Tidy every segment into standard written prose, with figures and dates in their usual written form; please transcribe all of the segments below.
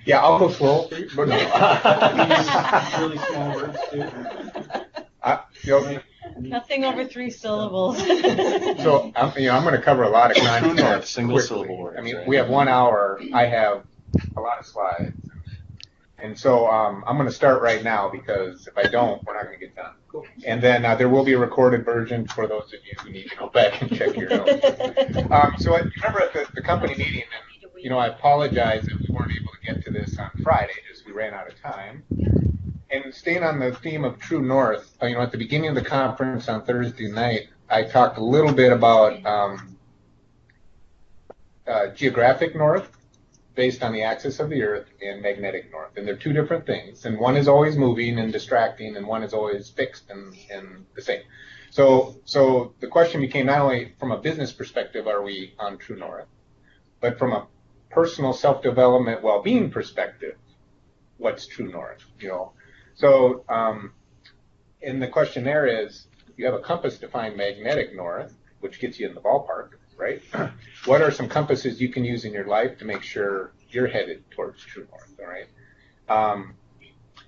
Yeah, I'll go slow for you, but no. These really small words too. Nothing over 3 syllables. So I'm going to cover a lot of content. Single syllable words. I mean, we have 1 hour. I have a lot of slides, and so I'm going to start right now because if I don't, we're not going to get done. Cool. And then there will be a recorded version for those of you who need to go back and check your notes. So remember at the company meeting, and I apologize if we weren't able to get to this on Friday, just we ran out of time. And staying on the theme of True North, at the beginning of the conference on Thursday night, I talked a little bit about geographic north based on the axis of the Earth and magnetic north. And they're two different things. And one is always moving and distracting, and one is always fixed and the same. So the question became not only from a business perspective, are we on True North, but from a personal self-development, well-being perspective, what's True North? So, and the question there is, you have a compass to find magnetic north, which gets you in the ballpark, right? What are some compasses you can use in your life to make sure you're headed towards True North, all right?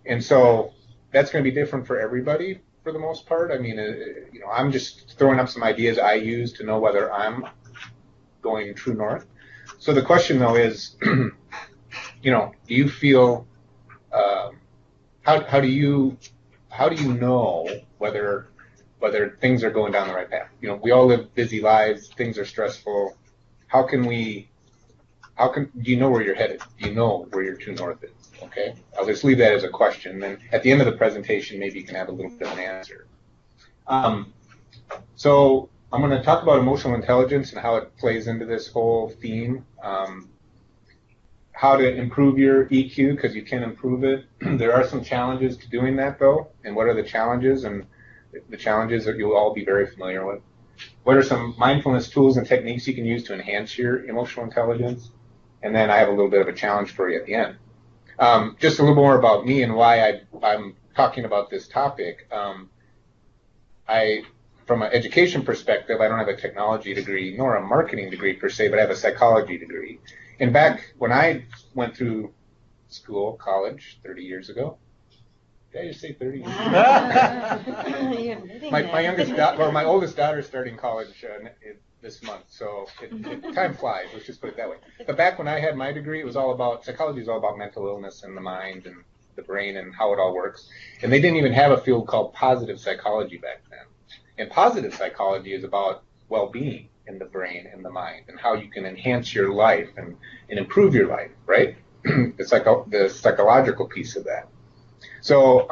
And so that's going to be different for everybody for the most part. I mean, I'm just throwing up some ideas I use to know whether I'm going True North. So the question, though, is, do you feel, how do you know whether things are going down the right path? We all live busy lives. Things are stressful. Do you know where you're headed? Do you know where your True North is? Okay. I'll just leave that as a question. Then at the end of the presentation, maybe you can have a little bit of an answer. So I'm going to talk about emotional intelligence and how it plays into this whole theme. How to improve your EQ, because you can improve it. There are some challenges to doing that, though. And what are the challenges? And the challenges that you'll all be very familiar with. What are some mindfulness tools and techniques you can use to enhance your emotional intelligence? And then I have a little bit of a challenge for you at the end. Just a little more about me and why I'm talking about this topic. From an education perspective, I don't have a technology degree nor a marketing degree per se, but I have a psychology degree. And back when I went through college 30 years ago, did I just say 30 years ago? My oldest daughter's starting college this month, so time flies. Let's just put it that way. But back when I had my degree, psychology is all about mental illness and the mind and the brain and how it all works. And they didn't even have a field called positive psychology back then. And positive psychology is about well-being in the brain and the mind and how you can enhance your life and improve your life, right? It's like the psychological piece of that. So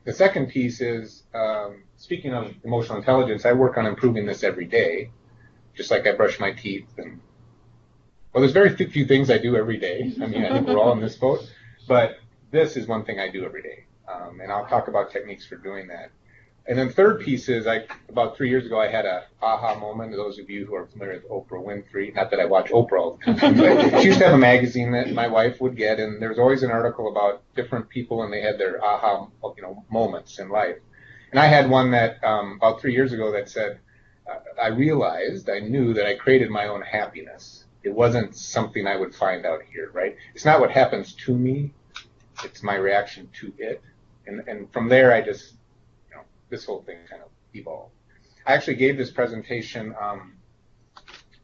the second piece is, speaking of emotional intelligence, I work on improving this every day, just like I brush my teeth. There's very few things I do every day. I mean, I think we're all in this boat. But this is one thing I do every day. And I'll talk about techniques for doing that. And then third piece is, about 3 years ago, I had a aha moment. Those of you who are familiar with Oprah Winfrey, not that I watch Oprah all the time, but she used to have a magazine that my wife would get, and there was always an article about different people, and they had their aha, moments in life. And I had one that about 3 years ago that said, I knew that I created my own happiness. It wasn't something I would find out here, right? It's not what happens to me. It's my reaction to it. And from there, I just, this whole thing kind of evolved. I actually gave this presentation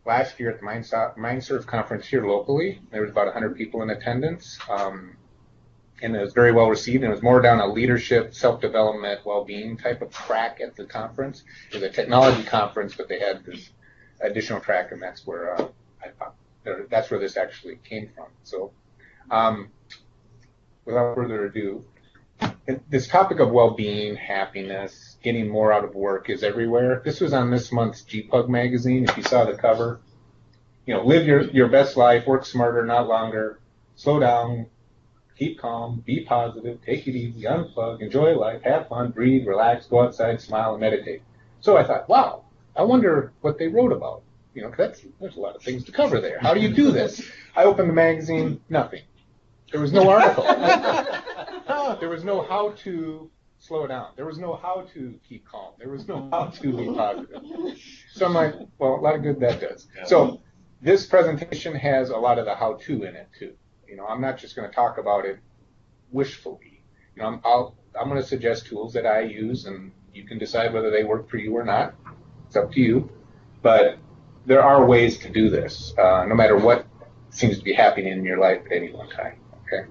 last year at the MindSurf conference here locally. There was about 100 people in attendance, and it was very well received. And it was more down a leadership, self-development, well-being type of track at the conference. It was a technology conference, but they had this additional track, and that's where that's where this actually came from. So, without further ado, this topic of well-being, happiness, getting more out of work is everywhere. This was on this month's GPUG magazine. If you saw the cover, live your best life, work smarter, not longer, slow down, keep calm, be positive, take it easy, unplug, enjoy life, have fun, breathe, relax, go outside, smile, and meditate. So I thought, wow, I wonder what they wrote about. Because there's a lot of things to cover there. How do you do this? I opened the magazine, nothing. There was no article. There was no how to slow down. There was no how to keep calm. There was no how to be positive. So I'm like, well, a lot of good that does. So this presentation has a lot of the how-to in it, too. You know, I'm not just going to talk about it wishfully. You know, I'm going to suggest tools that I use, and you can decide whether they work for you or not. It's up to you. But there are ways to do this, no matter what seems to be happening in your life at any one time. Okay.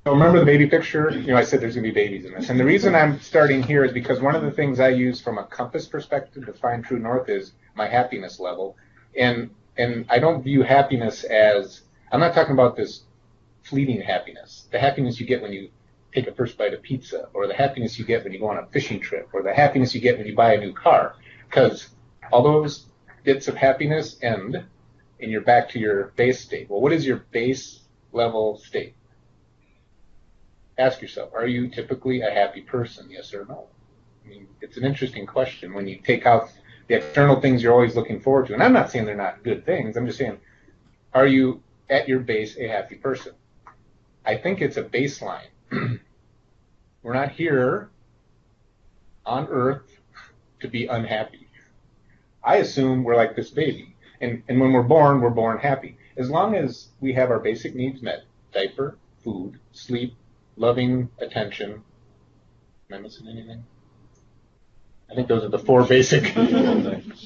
So remember the baby picture? You know, I said there's going to be babies in this. And the reason I'm starting here is because one of the things I use from a compass perspective to find true north is my happiness level. And I don't view happiness as, I'm not talking about this fleeting happiness, the happiness you get when you take a first bite of pizza, or the happiness you get when you go on a fishing trip, or the happiness you get when you buy a new car. Because all those bits of happiness end, and you're back to your base state. Well, what is your base level state? Ask yourself, are you typically a happy person, yes or no? I mean, it's an interesting question when you take out the external things you're always looking forward to. And I'm not saying they're not good things. I'm just saying, are you at your base a happy person? I think it's a baseline. We're not here on Earth to be unhappy. I assume we're like this baby. And when we're born happy. As long as we have our basic needs met, diaper, food, sleep, loving attention. Am I missing anything? I think those are the 4 basic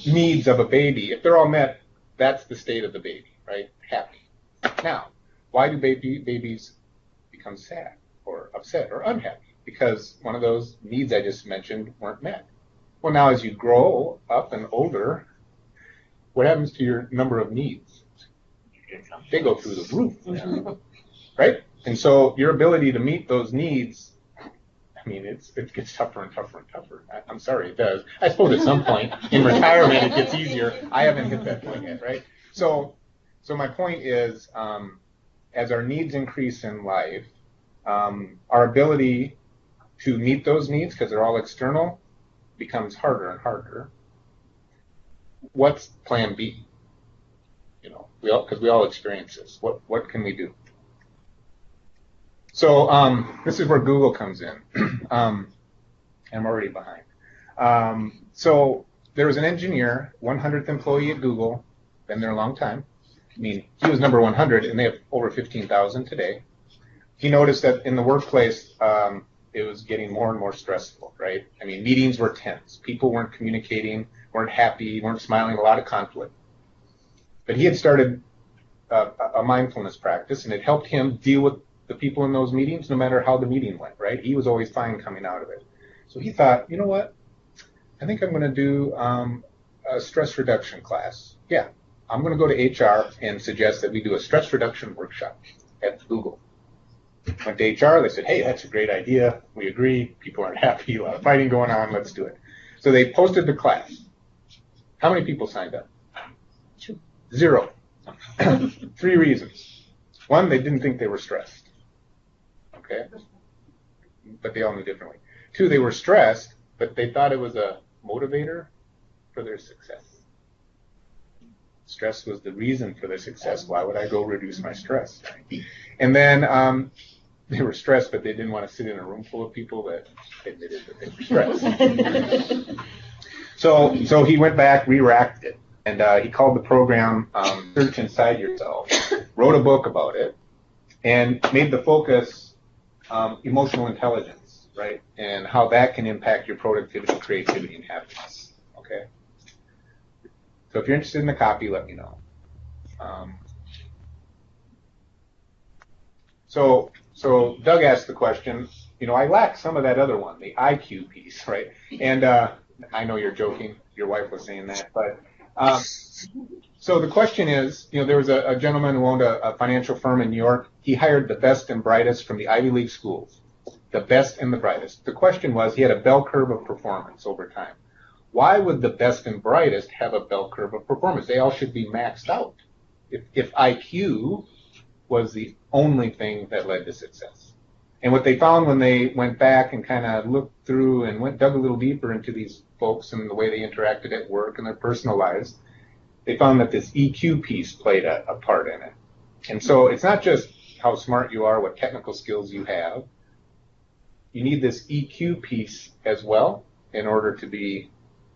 needs of a baby. If they're all met, that's the state of the baby, right? Happy. Now, why do babies become sad or upset or unhappy? Because one of those needs I just mentioned weren't met. Well, now as you grow up and older, what happens to your number of needs? They go through the roof, right? And so your ability to meet those needs, I mean, it gets tougher and tougher and tougher. I'm sorry, it does. I suppose at some point in retirement it gets easier. I haven't hit that point yet, right? So my point is, as our needs increase in life, our ability to meet those needs, because they're all external, becomes harder and harder. What's plan B? You know, because we all experience this. What can we do? So this is where Google comes in. I'm already behind. So there was an engineer, 100th employee at Google, been there a long time. I mean, he was number 100, and they have over 15,000 today. He noticed that in the workplace, it was getting more and more stressful, right? I mean, meetings were tense. People weren't communicating, weren't happy, weren't smiling, a lot of conflict. But he had started a mindfulness practice, and it helped him deal with the people in those meetings, no matter how the meeting went, right? He was always fine coming out of it. So he thought, you know what? I think I'm going to do a stress reduction class. Yeah, I'm going to go to HR and suggest that we do a stress reduction workshop at Google. Went to HR, they said, hey, that's a great idea. We agree. People aren't happy. A lot of fighting going on. Let's do it. So they posted the class. How many people signed up? 2. 0. 3 reasons. 1, they didn't think they were stressed. Okay? But they all knew differently. 2, they were stressed, but they thought it was a motivator for their success. Stress was the reason for their success. Why would I go reduce my stress? And then they were stressed, but they didn't want to sit in a room full of people that admitted that they were stressed. So he went back, re-racked it, and he called the program Search Inside Yourself, wrote a book about it, and made the focus emotional intelligence, right? And how that can impact your productivity, creativity, and happiness. Okay? So if you're interested in the copy, let me know. So Doug asked the question, you know, I lack some of that other one, the IQ piece, right? And I know you're joking. Your wife was saying that. But so the question is, you know, there was a gentleman who owned a financial firm in New York. He hired the best and brightest from the Ivy League schools, the best and the brightest. The question was, he had a bell curve of performance over time. Why would the best and brightest have a bell curve of performance? They all should be maxed out if IQ was the only thing that led to success. And what they found when they went back and kind of looked through and dug a little deeper into these folks and the way they interacted at work and their personal lives, they found that this EQ piece played a part in it. And so it's not just how smart you are, what technical skills you have. You need this EQ piece as well in order to be,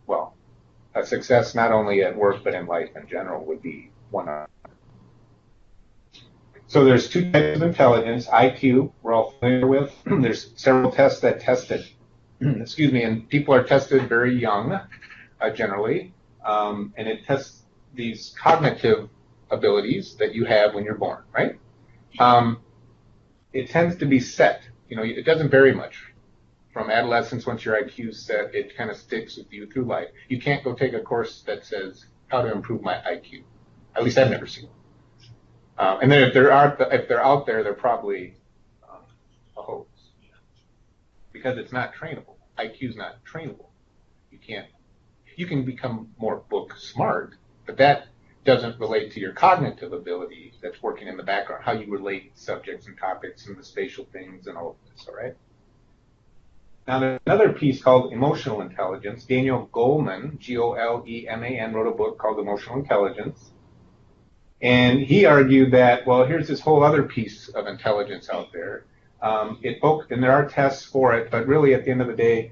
well, a success not only at work but in life in general would be one. So there's two types of intelligence. IQ, we're all familiar with. There's several tests that test it. Excuse me, and people are tested very young, generally, and it tests these cognitive abilities that you have when you're born, right? It tends to be set. It doesn't vary much. From adolescence, once your IQ's set, it kind of sticks with you through life. You can't go take a course that says how to improve my IQ. At least I've never seen one. And then if they're out there, they're probably a hoax, because it's not trainable. IQ's not trainable. You can become more book smart, but that doesn't relate to your cognitive ability that's working in the background, how you relate subjects and topics and the spatial things and all of this, all right? Now, there's another piece called emotional intelligence. Daniel Goleman, Goleman, wrote a book called Emotional Intelligence. And he argued that, well, here's this whole other piece of intelligence out there. And there are tests for it, but really at the end of the day,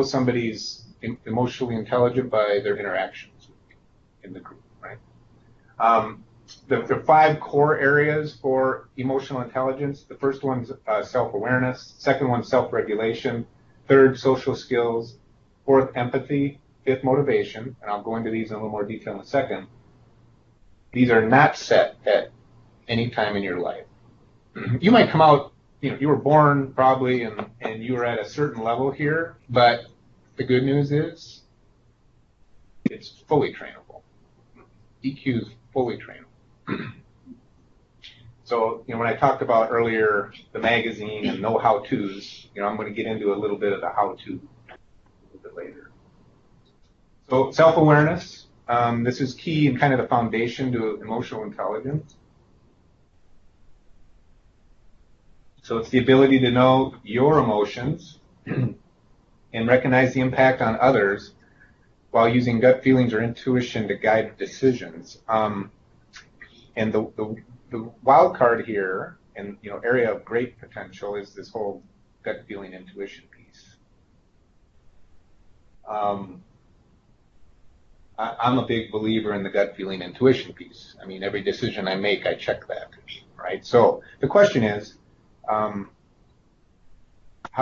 somebody's emotionally intelligent by their interactions in the group, right? There are 5 core areas for emotional intelligence. The first one's self-awareness. Second one's self-regulation. Third, social skills. Fourth, empathy. Fifth, motivation. And I'll go into these in a little more detail in a second. These are not set at any time in your life. You might come out, you were born probably and you were at a certain level here, but the good news is it's fully trainable. EQ is fully trainable. So, when I talked about earlier the magazine and know how-tos, I'm going to get into a little bit of the how-to a little bit later. So, self-awareness. This is key and kind of the foundation to emotional intelligence. So it's the ability to know your emotions and recognize the impact on others while using gut feelings or intuition to guide decisions. And the wild card here, and area of great potential, is this whole gut feeling intuition piece. I'm a big believer in the gut feeling intuition piece. I mean, every decision I make, I check that, right? So the question is, how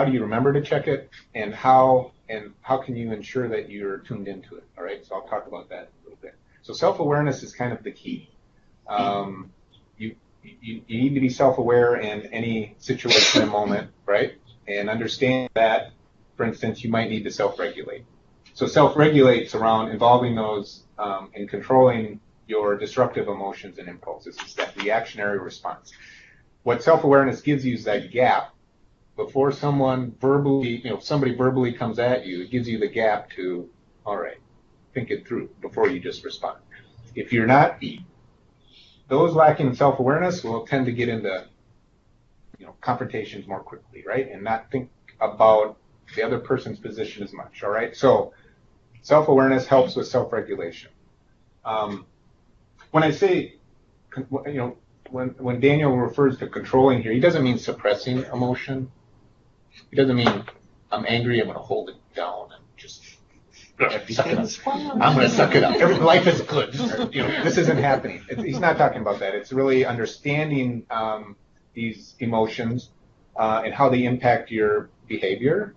do you remember to check it, and how can you ensure that you're tuned into it? All right, so I'll talk about that a little bit. So self-awareness is kind of the key. You need to be self-aware in any situation and moment, right? And understand that, for instance, you might need to self-regulate. So self-regulates around involving those and controlling your disruptive emotions and impulses. It's that reactionary response. What self-awareness gives you is that gap before somebody verbally comes at you. It gives you the gap to, all right, think it through before you just respond. If you're not, those lacking self-awareness will tend to get into, confrontations more quickly, right? And not think about the other person's position as much, all right? So self-awareness helps with self-regulation. When I say, when Daniel refers to controlling here, he doesn't mean suppressing emotion. He doesn't mean I'm angry, I'm going to hold it down and just suck it up. I'm going to suck it up. Life is good. This isn't happening. He's not talking about that. It's really understanding these emotions and how they impact your behavior.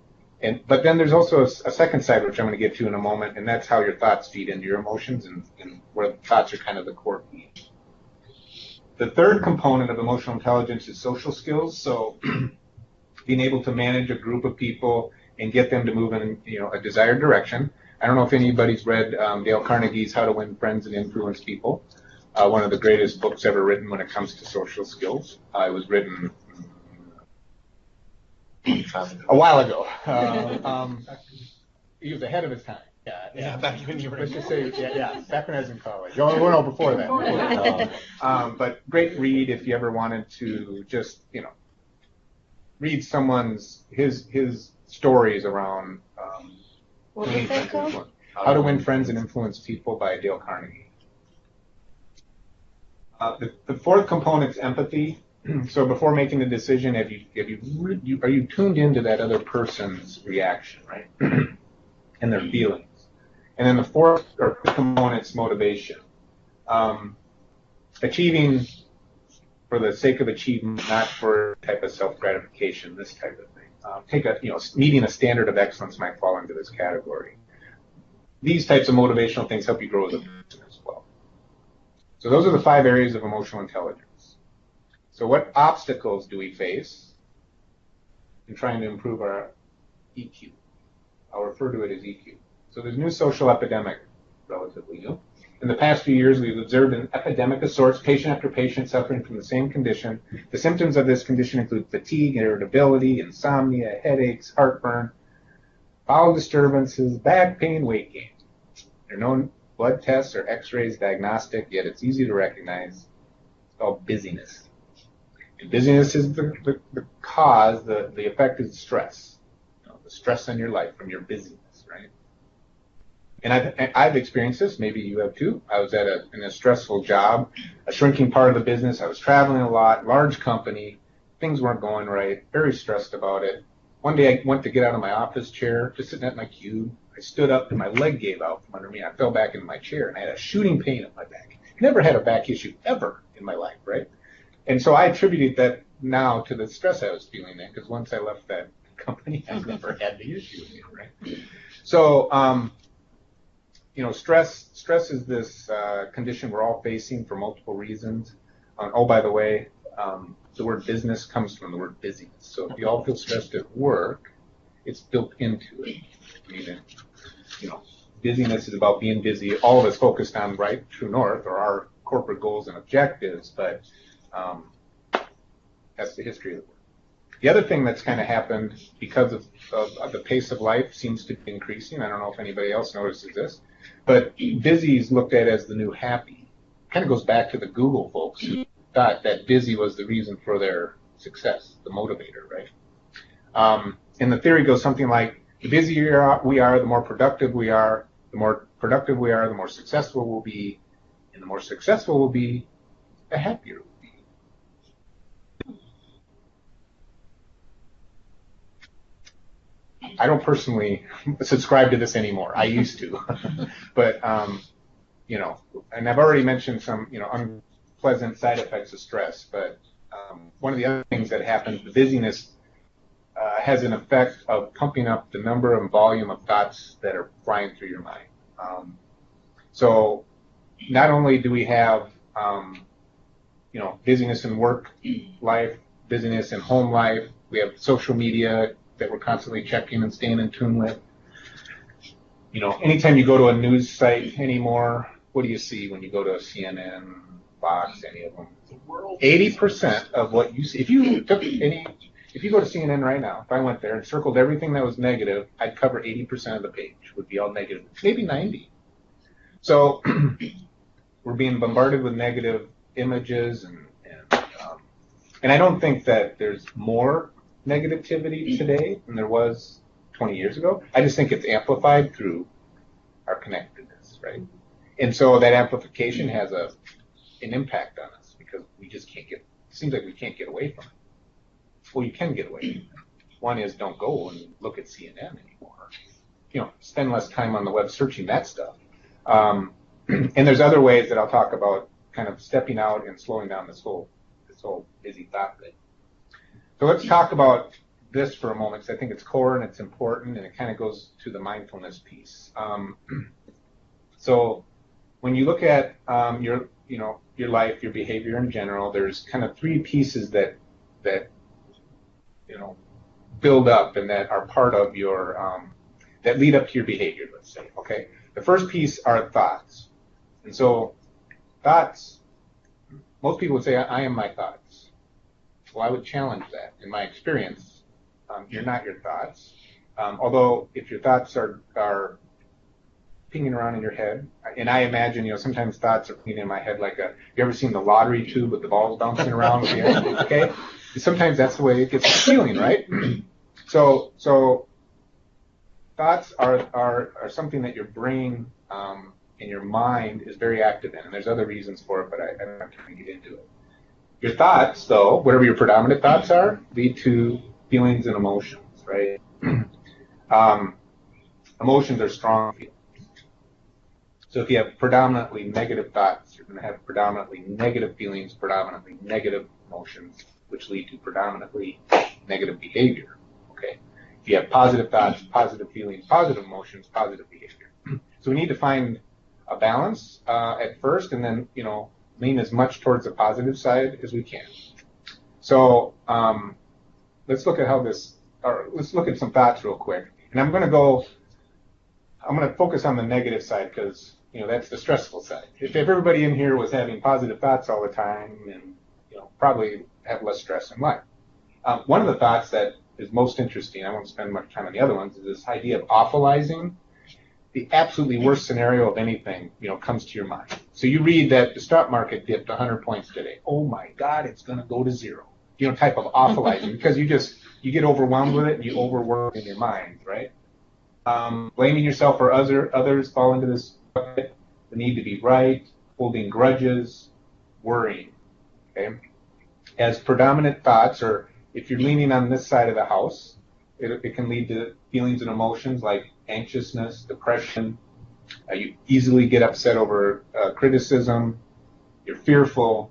But then there's also a second side, which I'm going to get to in a moment, and that's how your thoughts feed into your emotions, and where thoughts are kind of the core piece. The third component of emotional intelligence is social skills. So being able to manage a group of people and get them to move in a desired direction. I don't know if anybody's read Dale Carnegie's How to Win Friends and Influence People, one of the greatest books ever written when it comes to social skills. It was written a while ago. He was ahead of his time. Yeah, back when you were. Let's just say, back when I was in college. No, before that. But great read if you ever wanted to just, read his stories around What was that called? How to Win Friends and Influence People by Dale Carnegie. The fourth component is empathy. So before making a decision, are you tuned into that other person's reaction, right? And their feelings. And then the fourth component is motivation. Achieving for the sake of achievement, not for type of self-gratification, this type of thing. Meeting a standard of excellence might fall into this category. These types of motivational things help you grow as a person as well. So those are the 5 areas of emotional intelligence. So what obstacles do we face in trying to improve our EQ? I'll refer to it as EQ. So there's a new social epidemic, relatively new. In the past few years, we've observed an epidemic of sorts, patient after patient suffering from the same condition. The symptoms of this condition include fatigue, irritability, insomnia, headaches, heartburn, bowel disturbances, back pain, weight gain. There are no blood tests or x-rays diagnostic, yet it's easy to recognize. It's called busyness. And busyness is the cause, the effect is stress. The stress on your life from your busyness, right? And I've experienced this, maybe you have too. I was in a stressful job, a shrinking part of the business. I was traveling a lot, large company, things weren't going right, very stressed about it. One day I went to get out of my office chair, just sitting at my cube. I stood up and my leg gave out from under me. I fell back into my chair and I had a shooting pain in my back. Never had a back issue ever in my life, right? And so I attributed that now to the stress I was feeling then, because once I left that company, I never had the issue again, right? So, stress is this condition we're all facing for multiple reasons. Oh, by the way, the word business comes from the word busyness. So if you all feel stressed at work, it's built into it. Meaning, busyness is about being busy. All of us focused on right true north or our corporate goals and objectives, but that's the history of the work. The other thing that's kind of happened because of the pace of life seems to be increasing. I don't know if anybody else notices this, but busy is looked at as the new happy. Kind of goes back to the Google folks who thought that busy was the reason for their success, the motivator, right? And the theory goes something like, the busier we are, the more productive we are. The more productive we are, the more successful we'll be. And the more successful we'll be, the happier we'll be. I don't personally subscribe to this anymore. I used to. But, and I've already mentioned some, unpleasant side effects of stress. But one of the other things that happens, the busyness has an effect of pumping up the number and volume of thoughts that are flying through your mind. So not only do we have, busyness in work life, busyness in home life, we have social media that we're constantly checking and staying in tune with. Anytime you go to a news site anymore, what do you see when you go to CNN, Fox, any of them? 80% of what you see, if you go to CNN right now, if I went there and circled everything that was negative, I'd cover 80% of the page, would be all negative, maybe 90. So we're being bombarded with negative images, and I don't think that there's more negativity today than there was 20 years ago. I just think it's amplified through our connectedness, right? And so that amplification has an impact on us because we just can't it seems like we can't get away from it. Well, you can get away from it. One is don't go and look at CNN anymore. Spend less time on the web searching that stuff. And there's other ways that I'll talk about kind of stepping out and slowing down this whole busy thought thing. So let's talk about this for a moment because I think it's core and it's important and it kind of goes to the mindfulness piece. So when you look at your life, your behavior in general, there's kind of 3 pieces that build up and that are part of your that lead up to your behavior, let's say. Okay, the first piece are thoughts, and so thoughts. Most people would say, "I am my thoughts." Well, I would challenge that. In my experience, you're not your thoughts. Although, if your thoughts are pinging around in your head, and I imagine, sometimes thoughts are pinging in my head like you ever seen the lottery tube with the balls bouncing around? Okay, sometimes that's the way it gets feeling, right? So thoughts are something that your brain and your mind is very active in, and there's other reasons for it, but I don't have time to get into it. Your thoughts, though, whatever your predominant thoughts are, lead to feelings and emotions, right? Emotions are strong feelings. So if you have predominantly negative thoughts, you're going to have predominantly negative feelings, predominantly negative emotions, which lead to predominantly negative behavior. Okay. If you have positive thoughts, positive feelings, positive emotions, positive behavior. So we need to find a balance at first, and then lean as much towards the positive side as we can. So let's look at let's look at some thoughts real quick. And I'm going to focus on the negative side because that's the stressful side. If everybody in here was having positive thoughts all the time, and probably have less stress in life. One of the thoughts that is most interesting, I won't spend much time on the other ones, is this idea of awfulizing. The absolutely worst scenario of anything, comes to your mind. So you read that the stock market dipped 100 points today. Oh my God, it's going to go to zero. Type of awfulizing because you get overwhelmed with it and you overwork in your mind, right? Blaming yourself or others fall into this bucket. The need to be right, holding grudges, worrying. Okay, as predominant thoughts, or if you're leaning on this side of the house, it can lead to feelings and emotions like anxiousness, depression. You easily get upset over criticism. You're fearful,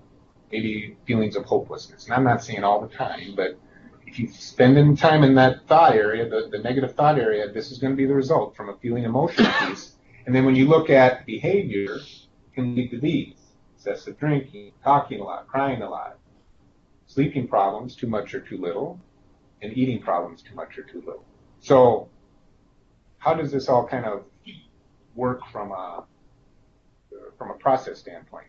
maybe feelings of hopelessness. And I'm not saying all the time, but if you spend time in that thought area, the negative thought area, this is going to be the result from a feeling emotion piece. And then when you look at behavior, it can lead to these: excessive drinking, talking a lot, crying a lot, sleeping problems, too much or too little, and eating problems, too much or too little. So how does this all kind of work from a process standpoint?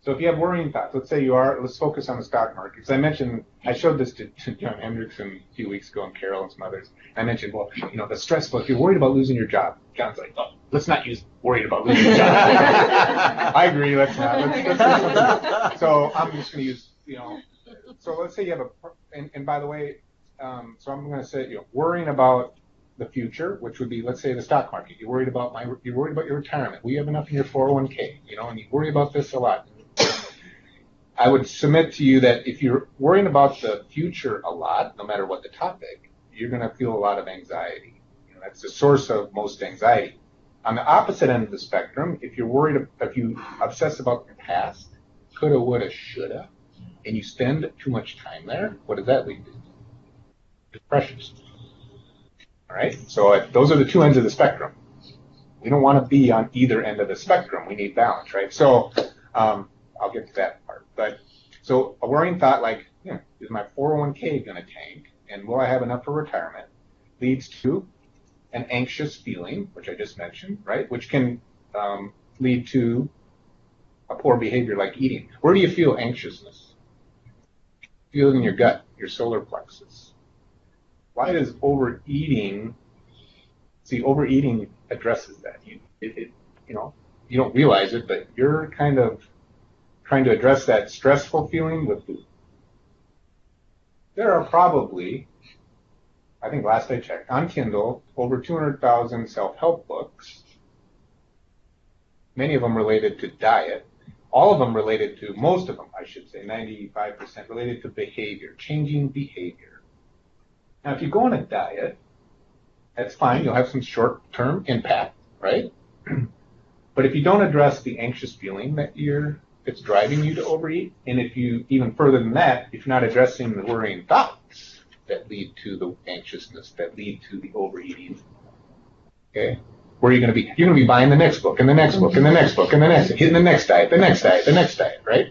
So if you have worrying thoughts, let's focus on the stock market. Because I showed this to John Hendrickson a few weeks ago, and Carol and some others. I mentioned, the stressful, if you're worried about losing your job, John's like, let's not use worried about losing your job. I agree, let's not. Let's do something. So I'm just going to use, so let's say you have and by the way, so I'm going to say, worrying about the future, which would be, let's say, the stock market. You're worried about your retirement. Will you have enough in your 401k? And you worry about this a lot. I would submit to you that if you're worrying about the future a lot, no matter what the topic, you're going to feel a lot of anxiety. That's the source of most anxiety. On the opposite end of the spectrum, if you obsess about the past, coulda, woulda, shoulda, and you spend too much time there, what does that lead to? Depression. All right? So those are the two ends of the spectrum. We don't want to be on either end of the spectrum. We need balance, right? So I'll get to that part. But so a worrying thought like, is my 401k going to tank, and will I have enough for retirement, leads to an anxious feeling, which I just mentioned, right? Which can lead to a poor behavior like eating. Where do you feel anxiousness? Feel it in your gut, your solar plexus. Why does overeating? See, overeating addresses that. You don't realize it, but you're kind of trying to address that stressful feeling with food. There are probably, I think last I checked, on Kindle, over 200,000 self-help books, many of them related to diet, all of them related to, most of them, I should say, 95% related to behavior, changing behavior. Now, if you go on a diet, that's fine. You'll have some short-term impact, right? But if you don't address the anxious feeling that it's driving you to overeat, and if you, even further than that, if you're not addressing the worrying thoughts that lead to the anxiousness, that lead to the overeating, okay, where are you going to be? You're going to be buying the next book, and the next book, and the next book, and the next, hitting the next diet, the next diet, the next diet, right?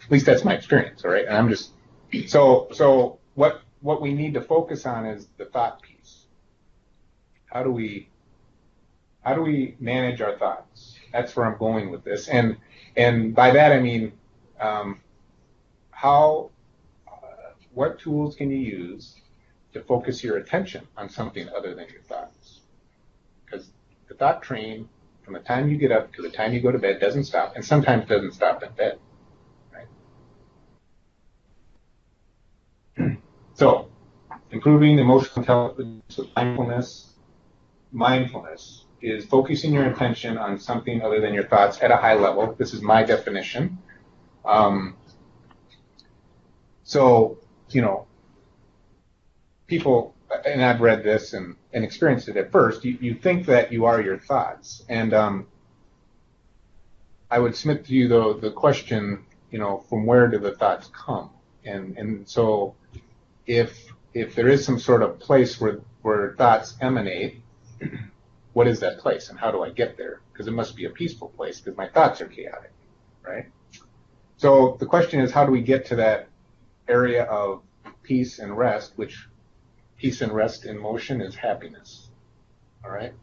At least that's my experience, all right? And I'm just, so what we need to focus on is the thought piece. How do we manage our thoughts? That's where I'm going with this. And by that I mean, what tools can you use to focus your attention on something other than your thoughts? Because the thought train, from the time you get up to the time you go to bed, doesn't stop, and sometimes doesn't stop in bed. Right? So, improving emotional intelligence with mindfulness is focusing your attention on something other than your thoughts at a high level. This is my definition. So, people, and I've read this and experienced it at first, you think that you are your thoughts. And I would submit to you, though, the question, from where do the thoughts come? And so if there is some sort of place where thoughts emanate, what is that place and how do I get there? Because it must be a peaceful place because my thoughts are chaotic, right? So the question is, how do we get to that area of peace and rest, which peace and rest in motion is happiness, all right?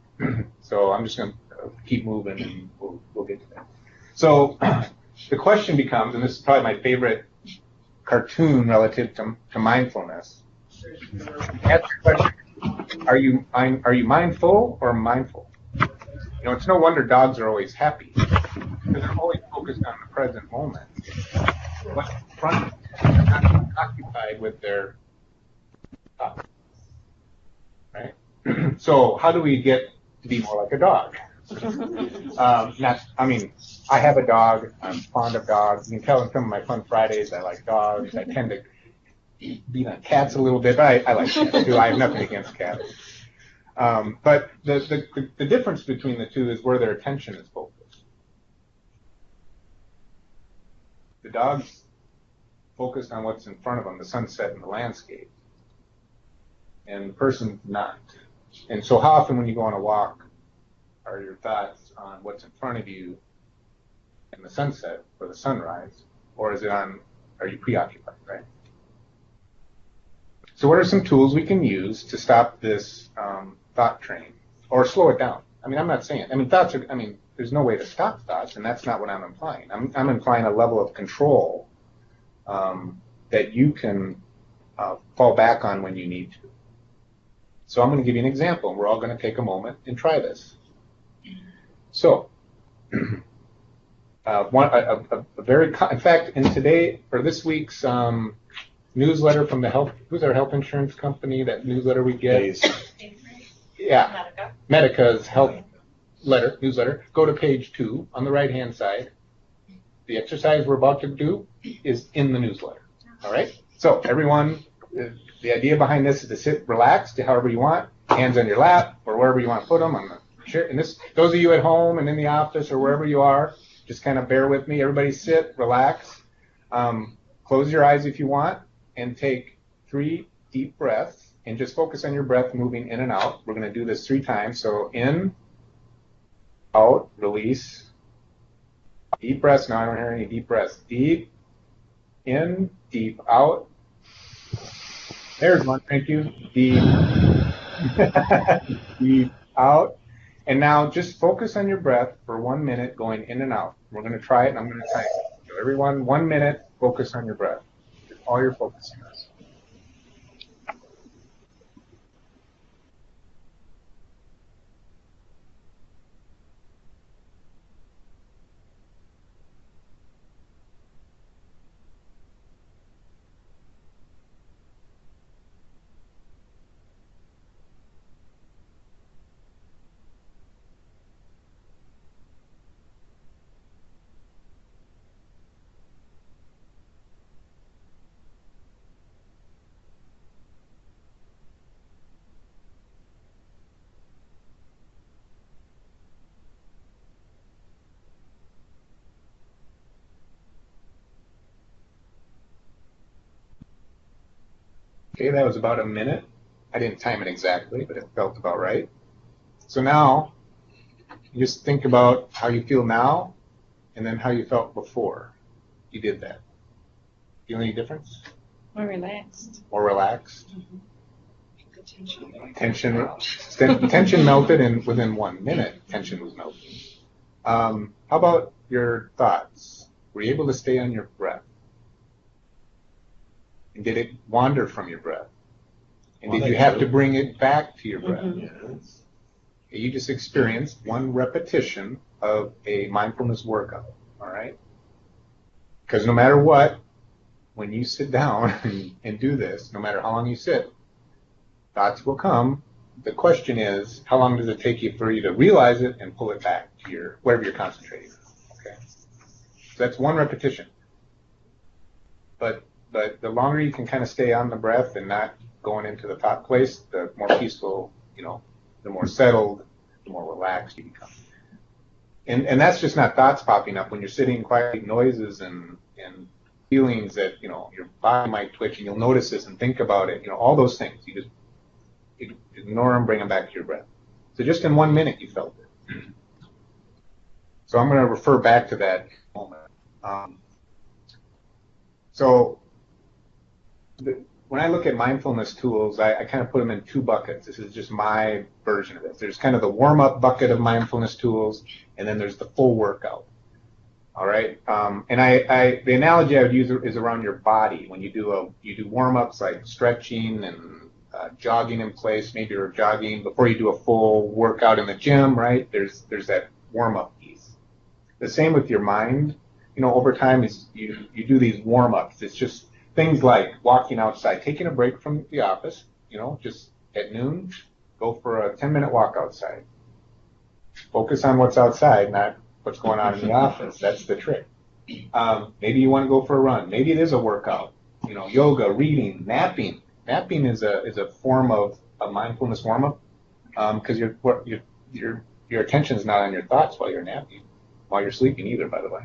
So I'm just going to keep moving and we'll get to that. So the question becomes, and this is probably my favorite cartoon relative to mindfulness, ask the question, are you mindful or mindful? It's no wonder dogs are always happy because they're always focused on the present moment. What's in front of them, they're not occupied with their thoughts, right? So how do we get to be more like a dog? I have a dog. I'm fond of dogs. You can tell in some of my fun Fridays I like dogs. I tend to beat on cats a little bit, but I like cats too. I have nothing against cats. But the difference between the two is where their attention is focused. The dog's focused on what's in front of them, the sunset and the landscape, and the person's not. And so how often when you go on a walk are your thoughts on what's in front of you and the sunset or the sunrise, or are you preoccupied, right? So what are some tools we can use to stop this thought train or slow it down? I'm not saying, thoughts are, there's no way to stop thoughts, and that's not what I'm implying. I'm implying a level of control that you can fall back on when you need to. So I'm going to give you an example, and we're all going to take a moment and try this. So, in fact, in this week's newsletter from who's our health insurance company, that newsletter we get? Yeah, Medica's health newsletter. Go to page 2 on the right-hand side. The exercise we're about to do is in the newsletter. All right? So everyone, the idea behind this is to sit relaxed, however you want, hands on your lap or wherever you want to put them on the chair. And those of you at home and in the office or wherever you are, just kind of bear with me. Everybody sit, relax, close your eyes if you want, and take 3 deep breaths, and just focus on your breath moving in and out. We're going to do this 3 times. So in, out, release. Deep breaths. Now I don't hear any deep breaths. Deep in, deep out. There's one. Thank you. Deep. Deep out. And now just focus on your breath for 1 minute going in and out. We're going to try it, and I'm going to time it. So everyone, 1 minute, focus on your breath. All you're focusing on. Okay, that was about a minute. I didn't time it exactly, but it felt about right. So now, you just think about how you feel now, and then how you felt before you did that. Feel any difference? More relaxed. More relaxed? Mm-hmm. Tension melted, and within 1 minute, tension was melted. How about your thoughts? Were you able to stay on your breath? And did it wander from your breath? And did you have to bring it back to your breath? Mm-hmm. Yes. You just experienced 1 repetition of a mindfulness workout, all right? Because no matter what, when you sit down and do this, no matter how long you sit, thoughts will come. The question is, how long does it take you for you to realize it and pull it back to wherever you're concentrating? Okay. So that's 1 repetition. But the longer you can kind of stay on the breath and not going into the thought place, the more peaceful, the more settled, the more relaxed you become. And that's just not thoughts popping up when you're sitting quietly, noises and feelings that, your body might twitch, and you'll notice this and think about it, all those things. You just ignore them, bring them back to your breath. So just in 1 minute, you felt it. So I'm going to refer back to that moment. When I look at mindfulness tools, I kind of put them in two buckets. This is just my version of it. There's kind of the warm-up bucket of mindfulness tools, and then there's the full workout. All right, and the analogy I would use is around your body. When you do warm-ups like stretching and jogging in place, maybe you're jogging before you do a full workout in the gym, right? There's that warm-up piece. The same with your mind. Over time, is you do these warm-ups. It's just things like walking outside, taking a break from the office. Just at noon, go for a 10-minute walk outside. Focus on what's outside, not what's going on in the office. That's the trick. Maybe you want to go for a run. Maybe it is a workout. Yoga, reading, napping. Napping is a form of a mindfulness warm-up because your attention is not on your thoughts while you're napping, while you're sleeping either, by the way.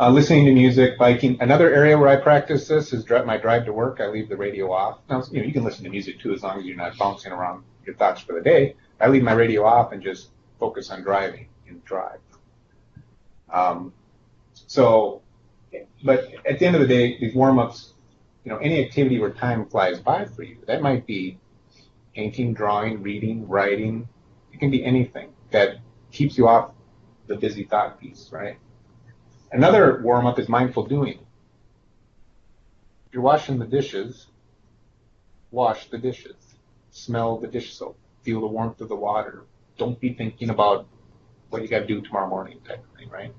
Listening to music, biking. Another area where I practice this is my drive to work. I leave the radio off. Now, you can listen to music too as long as you're not bouncing around your thoughts for the day. I leave my radio off and just focus on driving and drive. But at the end of the day, these warm-ups, any activity where time flies by for you, that might be painting, drawing, reading, writing. It can be anything that keeps you off the busy thought piece, right? Another warm-up is mindful doing. If you're washing the dishes, wash the dishes. Smell the dish soap. Feel the warmth of the water. Don't be thinking about what you got to do tomorrow morning type of thing, right?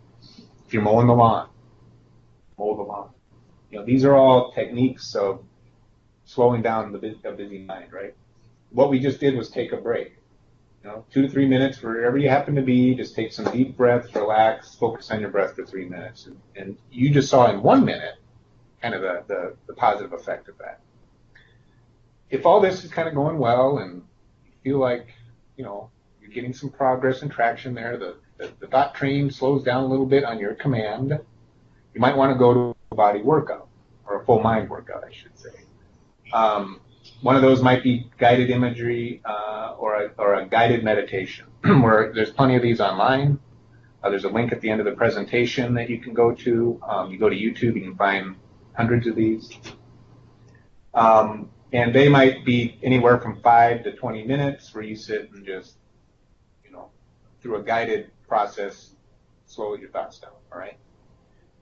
If you're mowing the lawn, mow the lawn. These are all techniques of slowing down a busy mind, right? What we just did was take a break. 2 to 3 minutes, wherever you happen to be, just take some deep breaths, relax, focus on your breath for 3 minutes. And you just saw in 1 minute kind of the positive effect of that. If all this is kind of going well and you feel like, you're getting some progress and traction there, the thought train slows down a little bit on your command, you might want to go to a body workout, or a full mind workout, I should say. One of those might be guided imagery or a guided meditation, where there's plenty of these online. There's a link at the end of the presentation that you can go to. You go to YouTube, you can find hundreds of these. And they might be anywhere from 5 to 20 minutes where you sit and just, through a guided process, slow your thoughts down, all right?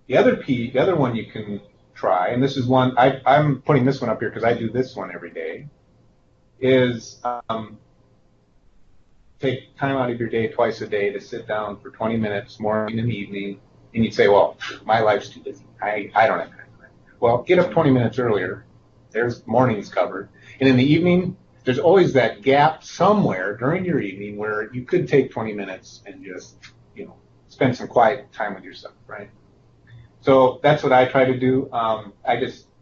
The other one you can try, and this is one, I'm putting this one up here because I do this one every day, is take time out of your day twice a day to sit down for 20 minutes, morning and evening, and you'd say, well, my life's too busy. I don't have time for that. Well, get up 20 minutes earlier. There's mornings covered. And in the evening, there's always that gap somewhere during your evening where you could take 20 minutes and just, spend some quiet time with yourself, right? So that's what I try to do.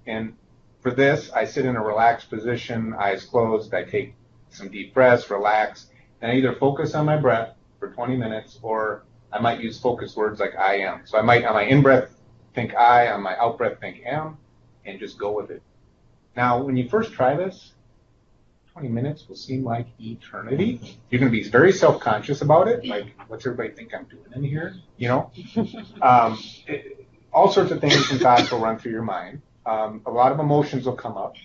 And for this, I sit in a relaxed position, eyes closed. I take some deep breaths, relax, and I either focus on my breath for 20 minutes, or I might use focus words like I am. So I might, on my in-breath, think I, on my out-breath, think am, and just go with it. Now, when you first try this, 20 minutes will seem like eternity. You're going to be very self-conscious about it. Like, what's everybody think I'm doing in here? All sorts of things and thoughts will run through your mind. A lot of emotions will come up.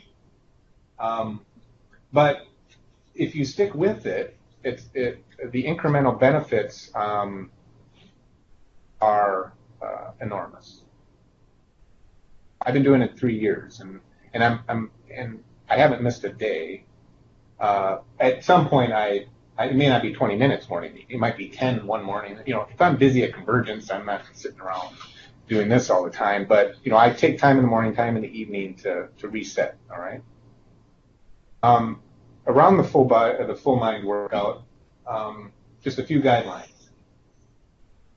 But if you stick with it, the incremental benefits are enormous. I've been doing it 3 years, and I haven't missed a day. At some point, it may not be 20 minutes morning. It might be 10 one morning. If I'm busy at Convergence, I'm not sitting around doing this all the time. But I take time in the morning, time in the evening to reset. All right. Around the full mind workout, just a few guidelines.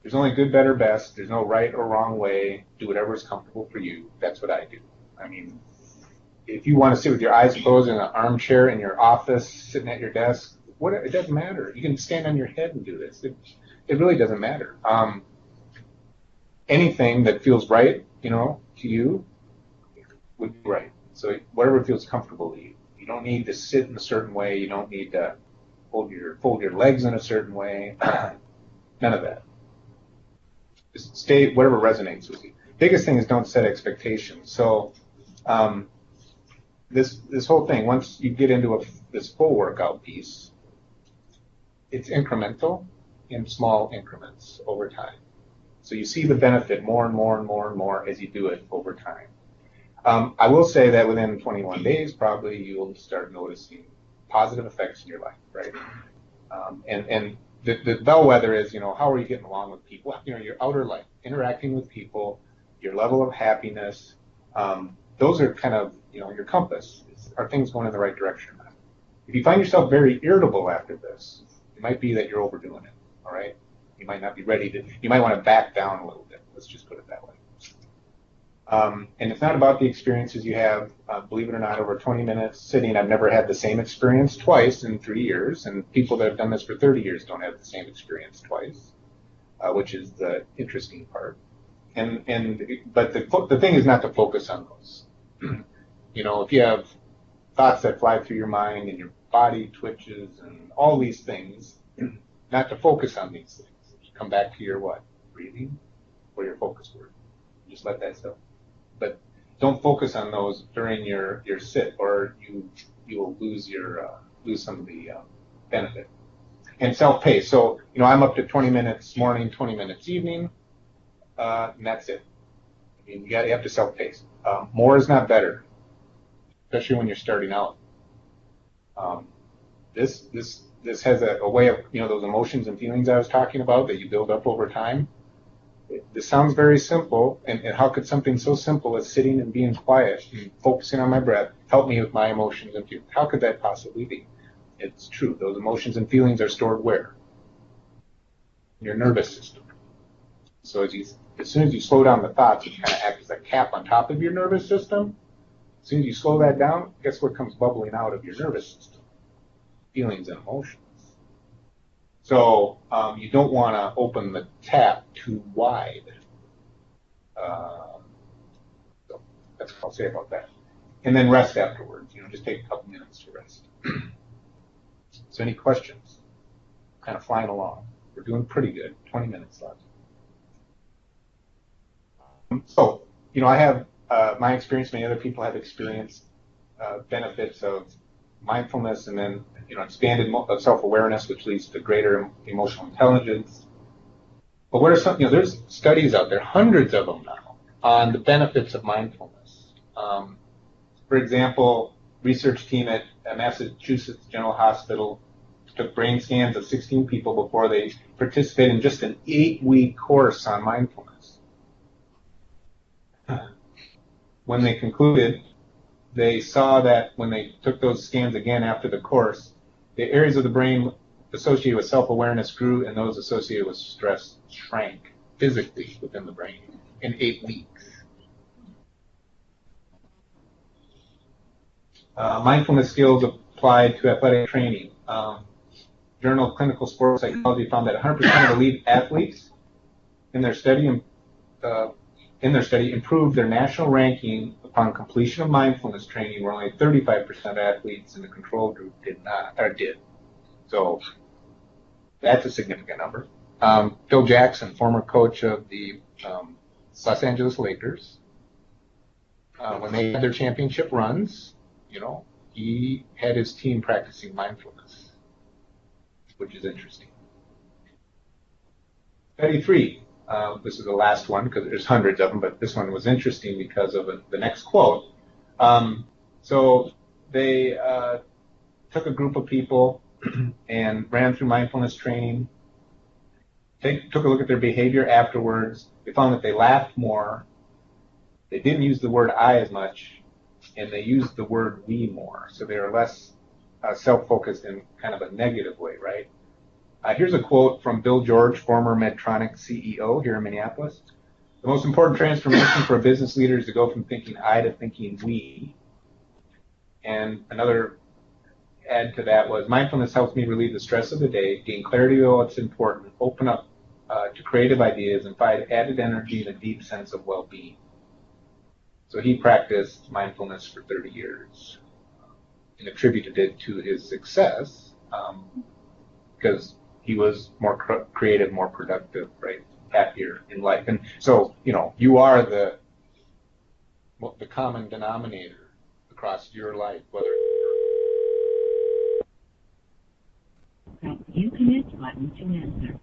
There's only good, better, best. There's no right or wrong way. Do whatever is comfortable for you. That's what I do. I mean, if you want to sit with your eyes closed in an armchair in your office, sitting at your desk, it doesn't matter. You can stand on your head and do this. It really doesn't matter. Anything that feels right, to you, would be right. So whatever feels comfortable to you. You don't need to sit in a certain way. You don't need to fold your legs in a certain way. None of that. Just stay whatever resonates with you. Biggest thing is don't set expectations. So this whole thing, once you get into this full workout piece, it's incremental in small increments over time. So you see the benefit more and more and more and more as you do it over time. I will say that within 21 days, probably you'll start noticing positive effects in your life, right? And the bellwether is, how are you getting along with people? Your outer life, interacting with people, your level of happiness. Those are kind of, your compass. Are things going in the right direction? If you find yourself very irritable after this, it might be that you're overdoing it, all right? You might not be ready you might want to back down a little bit. Let's just put it that way. And it's not about the experiences you have. Believe it or not, over 20 minutes sitting, I've never had the same experience twice in 3 years, and people that have done this for 30 years don't have the same experience twice, which is the interesting part. But the thing is not to focus on those. If you have thoughts that fly through your mind and your body twitches and all these things, not to focus on these things. Come back to your what? Breathing or your focus word. Just let that go. But don't focus on those during your sit, or you will lose some of the benefit. And self-pace. So I'm up to 20 minutes morning, 20 minutes evening, and that's it. You have to self-pace. More is not better, especially when you're starting out. This has a way of those emotions and feelings I was talking about that you build up over time. This sounds very simple, and how could something so simple as sitting and being quiet and focusing on my breath help me with my emotions and feelings? How could that possibly be? It's true. Those emotions and feelings are stored where? In your nervous system. So as soon as you slow down the thoughts, it kind of acts as a cap on top of your nervous system. As soon as you slow that down, guess what comes bubbling out of your nervous system? Feelings and emotions. So you don't want to open the tap too wide. So that's what I'll say about that. And then rest afterwards. Just take a couple minutes to rest. So any questions? Kind of flying along. We're doing pretty good. 20 minutes left. So, I have my experience. Many other people have experienced benefits of mindfulness, and then expanded self-awareness, which leads to greater emotional intelligence. But what are some? There's studies out there, hundreds of them now, on the benefits of mindfulness. For example, research team at Massachusetts General Hospital took brain scans of 16 people before they participated in just an 8-week course on mindfulness. When they concluded, they saw that when they took those scans again after the course, the areas of the brain associated with self-awareness grew, and those associated with stress shrank physically within the brain in 8 weeks. Mindfulness skills applied to athletic training. Journal of Clinical Sports Psychology found that 100% of elite athletes in their study improved their national ranking upon completion of mindfulness training, where only 35% of athletes in the control group did. So that's a significant number. Phil Jackson, former coach of the Los Angeles Lakers, when they had their championship runs, he had his team practicing mindfulness, which is interesting. Study 3. This is the last one because there's hundreds of them, but this one was interesting because of the next quote. So they took a group of people and ran through mindfulness training, took a look at their behavior afterwards. They found that they laughed more, they didn't use the word I as much, and they used the word we more. So they were less self-focused in kind of a negative way, right? Here's a quote from Bill George, former Medtronic CEO here in Minneapolis. The most important transformation for a business leader is to go from thinking I to thinking we. And another add to that was mindfulness helps me relieve the stress of the day, gain clarity of what's important, open up to creative ideas, and find added energy and a deep sense of well-being. So he practiced mindfulness for 30 years and attributed it to his success because he was more creative, more productive, right? Happier in life. And so, you are the common denominator across your life, whether You can hit the button to answer.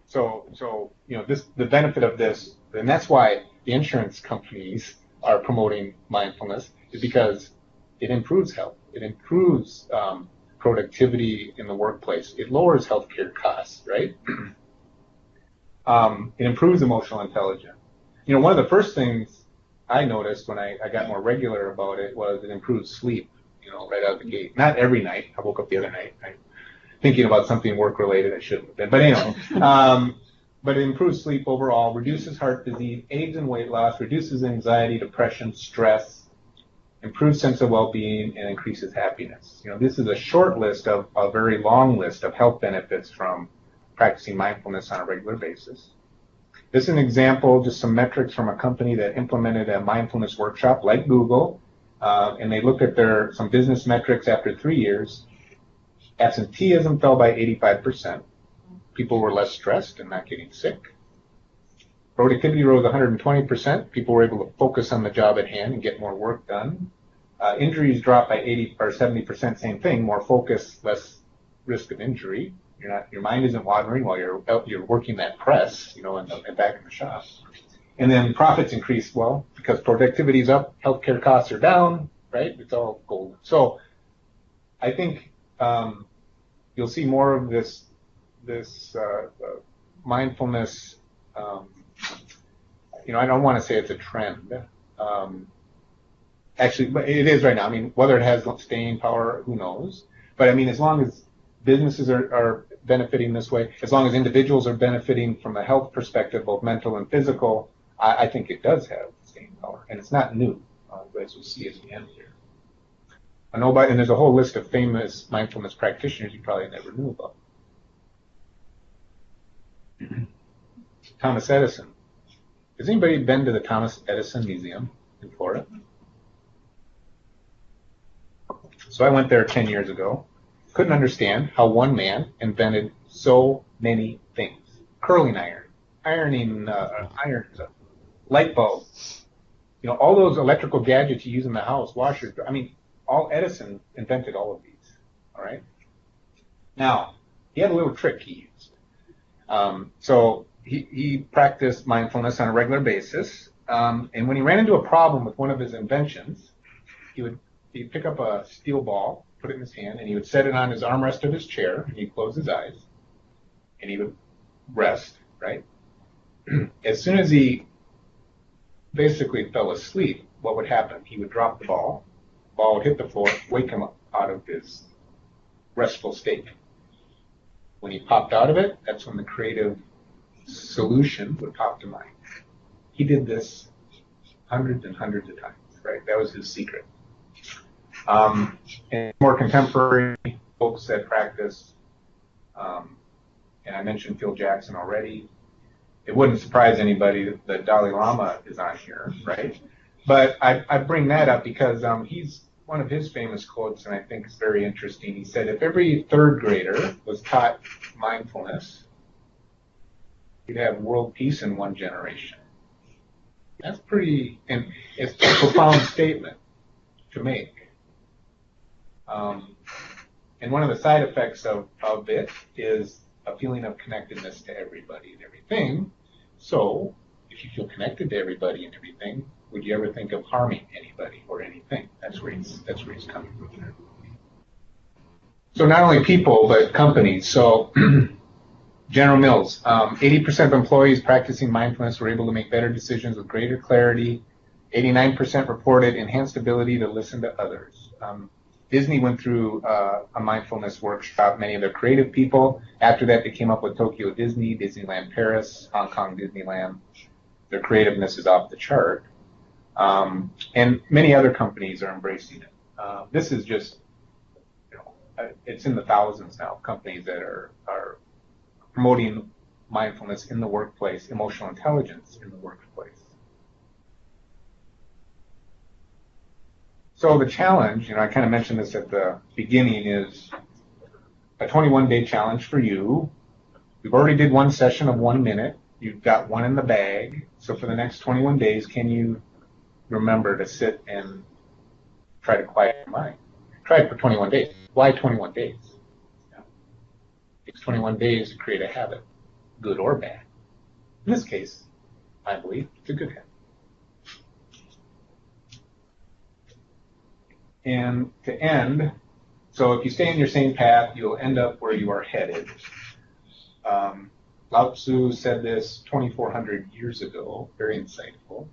So the benefit of this, and that's why the insurance companies are promoting mindfulness, is because it improves health, it improves productivity in the workplace, it lowers healthcare costs, right? It improves emotional intelligence. One of the first things I noticed when I got more regular about it was it improves sleep, right out of the gate. Not every night. I woke up the other night thinking about something work-related I shouldn't have been. But anyway, but it improves sleep overall, reduces heart disease, aids in weight loss, reduces anxiety, depression, stress, improves sense of well-being, and increases happiness. This is a short list of a very long list of health benefits from practicing mindfulness on a regular basis. This is an example, just some metrics from a company that implemented a mindfulness workshop like Google, and they looked at some business metrics after 3 years. Absenteeism fell by 85%. People were less stressed and not getting sick. Productivity rose 120%. People were able to focus on the job at hand and get more work done. Injuries dropped by 80 or 70%, same thing, more focus, less risk of injury. Your mind isn't wandering while you're working that press, and back in the shop. And then profits increase, because productivity is up, healthcare costs are down, right? It's all golden. So I think you'll see more of this mindfulness. I don't want to say it's a trend. Actually, but it is right now. Whether it has staying power, who knows? But as long as businesses are benefiting this way, as long as individuals are benefiting from a health perspective, both mental and physical, I think it does have staying power. And it's not new, as we'll see at the end here. And there's a whole list of famous mindfulness practitioners you probably never knew about. Thomas Edison. Has anybody been to the Thomas Edison Museum in Florida? So I went there 10 years ago. Couldn't understand how one man invented so many things. Curling iron, ironing irons, light bulbs, all those electrical gadgets you use in the house, washers. All Edison invented all of these, all right? Now, he had a little trick he used. So he practiced mindfulness on a regular basis, and when he ran into a problem with one of his inventions, he'd pick up a steel ball, put it in his hand, and he would set it on his armrest of his chair, and he'd close his eyes, and he would rest, right? As soon as he basically fell asleep, what would happen? He would drop the ball would hit the floor, wake him up out of his restful state. When he popped out of it, that's when the creative solution would pop to mind. He did this hundreds and hundreds of times, right? That was his secret. And more contemporary folks that practice, and I mentioned Phil Jackson already. It wouldn't surprise anybody that Dalai Lama is on here, right? But I bring that up because he's one of his famous quotes, and I think it's very interesting. He said, if every third grader was taught mindfulness, you'd have world peace in one generation. That's and it's a profound statement to make. And one of the side effects of it is a feeling of connectedness to everybody and everything. So if you feel connected to everybody and everything, would you ever think of harming anybody or anything? That's where he's coming from there. So not only people, but companies. So General Mills, 80% of employees practicing mindfulness were able to make better decisions with greater clarity. 89% reported enhanced ability to listen to others. Disney went through a mindfulness workshop, many of their creative people. After that, they came up with Tokyo Disney, Disneyland Paris, Hong Kong Disneyland. Their creativeness is off the chart. And many other companies are embracing it. This is just, it's in the thousands now, companies that are promoting mindfulness in the workplace, emotional intelligence in the workplace. So the challenge, I kind of mentioned this at the beginning, is a 21-day challenge for you. We've already did one session of 1 minute. You've got one in the bag. So for the next 21 days, can you remember to sit and try to quiet your mind? Try it for 21 days. Why 21 days? It's 21 days to create a habit, good or bad. In this case, I believe it's a good habit. And to end, so if you stay in your same path, you'll end up where you are headed. Lao Tzu said this 2,400 years ago, very insightful.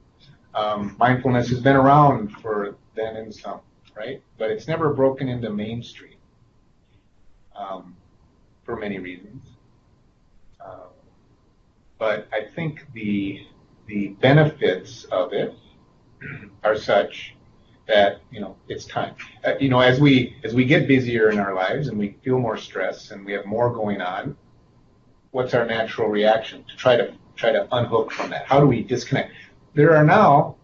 Mindfulness has been around for then and some, right? But it's never broken into mainstream for many reasons. But I think the benefits of it are such that it's time. As we get busier in our lives and we feel more stress and we have more going on, what's our natural reaction? To try to unhook from that. How do we disconnect? There are now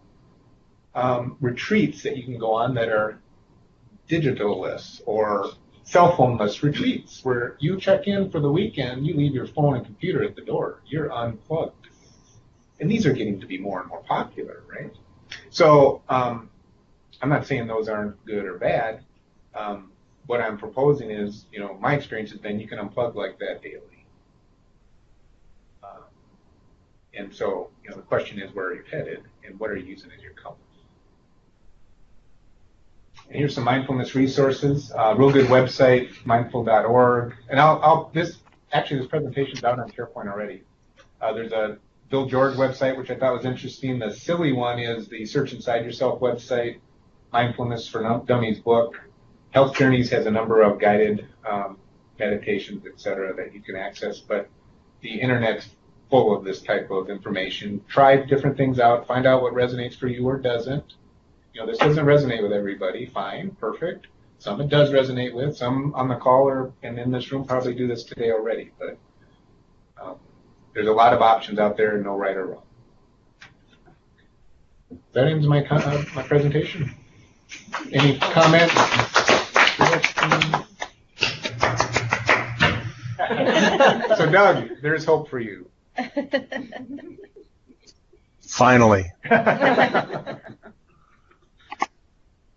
retreats that you can go on that are digitalless or cell phone-less retreats where you check in for the weekend, you leave your phone and computer at the door. You're unplugged. And these are getting to be more and more popular, right? So I'm not saying those aren't good or bad. What I'm proposing is, my experience has been you can unplug like that daily. And so, the question is, where are you headed and what are you using as your compass? And here's some mindfulness resources. Real good website, mindful.org. And this presentation's out on SharePoint already. There's a Bill George website, which I thought was interesting. The silly one is the Search Inside Yourself website, Mindfulness for Dummies book. Health Journeys has a number of guided meditations, etc., that you can access. But the internet's full of this type of information. Try different things out. Find out what resonates for you or doesn't. This doesn't resonate with everybody. Fine, perfect. Some it does resonate with. Some on the call and in this room probably do this today already. But there's a lot of options out there, no right or wrong. That ends my presentation. Any comments? So Doug, there's hope for you. Finally.